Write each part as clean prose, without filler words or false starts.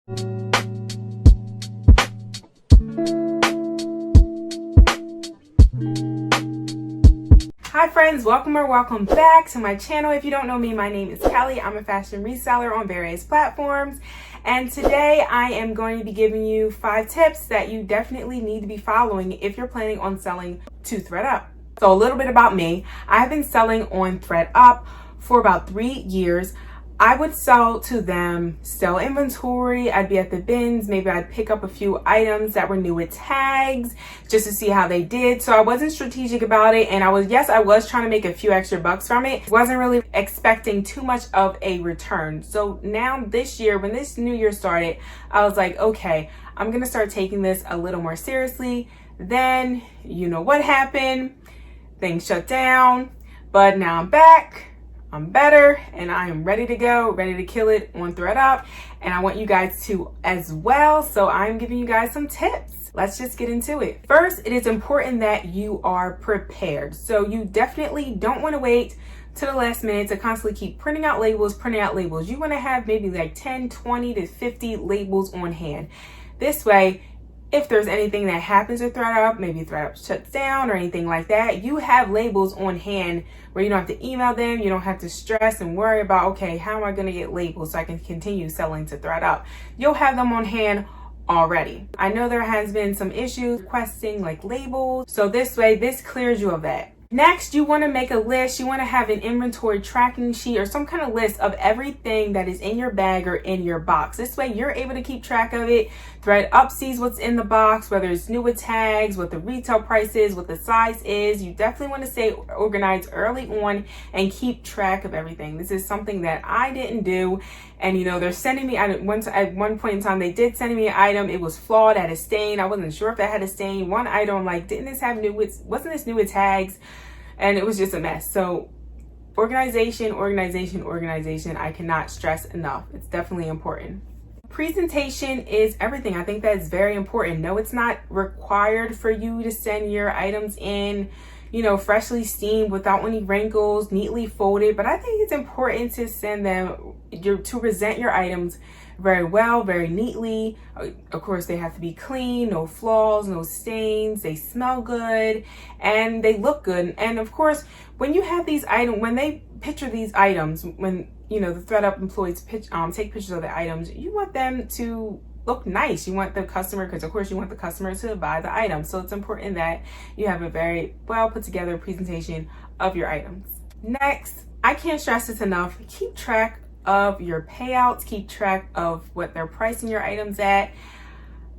Hi friends, welcome or welcome back to my channel. If you don't know me, my name is Kelly. I'm a fashion reseller on various platforms. And today I am going to be giving you 5 tips that you definitely need to be following if you're planning on selling to ThredUp. So a little bit about me. I've been selling on ThredUp for about 3 years. I would sell to them, sell inventory, I'd be at the bins, maybe I'd pick up a few items that were new with tags just to see how they did. So I wasn't strategic about it, and I was trying to make a few extra bucks from it. Wasn't really expecting too much of a return. So now this year, when this new year started, I was like, okay, I'm gonna start taking this a little more seriously. Then, you know what happened? Things shut down, but now I'm back. I'm better and I am ready to go, ready to kill it on ThredUp, and I want you guys to as well. So I'm giving you guys some tips. Let's just get into it. First, it is important that you are prepared. So you definitely don't want to wait to the last minute to constantly keep printing out labels. You want to have maybe like 10, 20 to 50 labels on hand. This way, if there's anything that happens with ThredUp, maybe ThredUp shuts down or anything like that, you have labels on hand where you don't have to email them, you don't have to stress and worry about, okay, how am I gonna get labels so I can continue selling to ThredUp? You'll have them on hand already. I know there has been some issues requesting like labels, so this way, this clears you of that. Next, you want to make a list. You want to have an inventory tracking sheet or some kind of list of everything that is in your bag or in your box. This way you're able to keep track of it. ThredUp sees what's in the box, whether it's new with tags, what the retail price is, what the size is. You definitely want to stay organized early on and keep track of everything. This is something that I didn't do. And you know, they're sending me at one point in time, they did send me an item. It was flawed, had a stain. I wasn't sure if that had a stain. One item, like, didn't this have wasn't this new with tags? And it was just a mess. So organization. I cannot stress enough. It's definitely important. Presentation is everything. I think that's very important. No, it's not required for you to send your items in, you know, freshly steamed without any wrinkles, neatly folded. But I think it's important to send them, to present your items very well, very neatly. Of course, they have to be clean, no flaws, no stains. They smell good and they look good. And of course, when you have these items, when they picture these items, when, you know, the ThredUp employees take pictures of the items, you want them to look nice. You want the customer, because of course you want the customer to buy the item. So it's important that you have a very well put together presentation of your items. Next, I can't stress this enough, keep track of your payouts, keep track of what they're pricing your items at.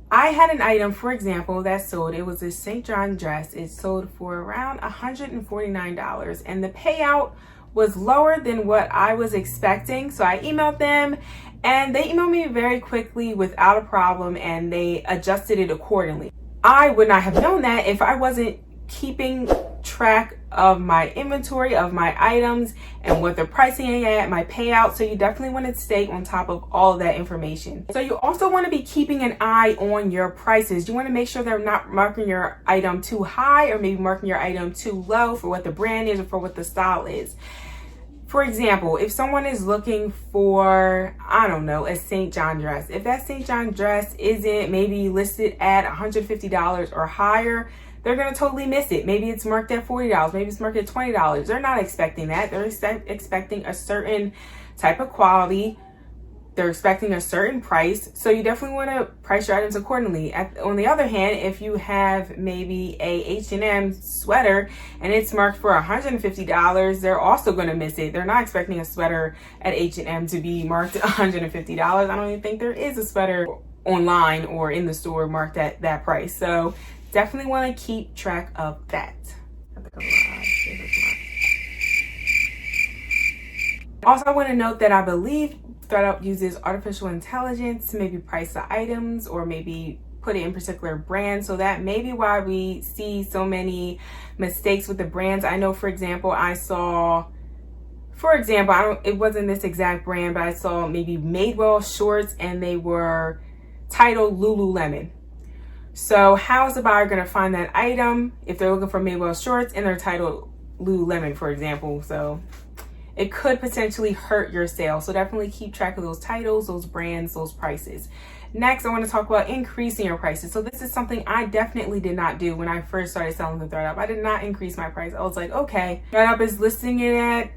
I had an item, for example, that sold. It was a St. John dress. It sold for around $149, and the payout was lower than what I was expecting. So I emailed them, and they emailed me very quickly without a problem, and they adjusted it accordingly. I would not have known that if I wasn't keeping track of my inventory, of my items, and what they're pricing at, my payout. So you definitely want to stay on top of all of that information. So you also want to be keeping an eye on your prices. You want to make sure they're not marking your item too high or maybe marking your item too low for what the brand is or for what the style is. For example, if someone is looking for, I don't know, a St. John dress, if that St. John dress isn't maybe listed at $150 or higher, they're going to totally miss it. Maybe it's marked at $40, maybe it's marked at $20. They're not expecting that. They're expecting a certain type of quality. They're expecting a certain price. So you definitely want to price your items accordingly. On the other hand, if you have maybe a H&M sweater and it's marked for $150, they're also going to miss it. They're not expecting a sweater at H&M to be marked at $150. I don't even think there is a sweater online or in the store marked at that price. So definitely want to keep track of that. Also, I want to note that I believe ThredUp uses artificial intelligence to maybe price the items or maybe put it in particular brands. So that may be why we see so many mistakes with the brands. I know, for example, it wasn't this exact brand, but I saw maybe Madewell shorts and they were titled Lululemon. So how is the buyer going to find that item if they're looking for Madewell shorts and they're titled Lululemon, for example? So it could potentially hurt your sale. So definitely keep track of those titles, those brands, those prices. Next, I want to talk about increasing your prices. So this is something I definitely did not do when I first started selling the ThredUp. I did not increase my price. I was like, okay, ThredUp is listing it at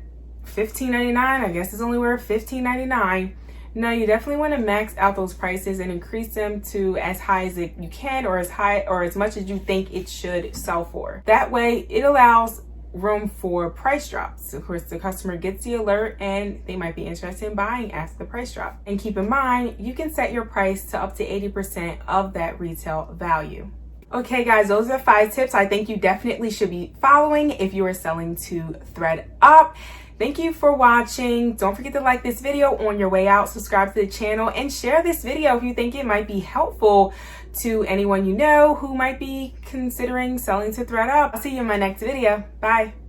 $15.99. I guess it's only worth $15.99. No, you definitely want to max out those prices and increase them to as high as you can, or as high or as much as you think it should sell for. That way it allows room for price drops. Of course, the customer gets the alert and they might be interested in buying after the price drop. And keep in mind, you can set your price to up to 80% of that retail value. Okay guys, those are 5 tips I think you definitely should be following if you are selling to ThredUp. Thank you for watching. Don't forget to like this video on your way out, subscribe to the channel, and share this video if you think it might be helpful to anyone you know who might be considering selling to ThredUp. I'll see you in my next video. Bye.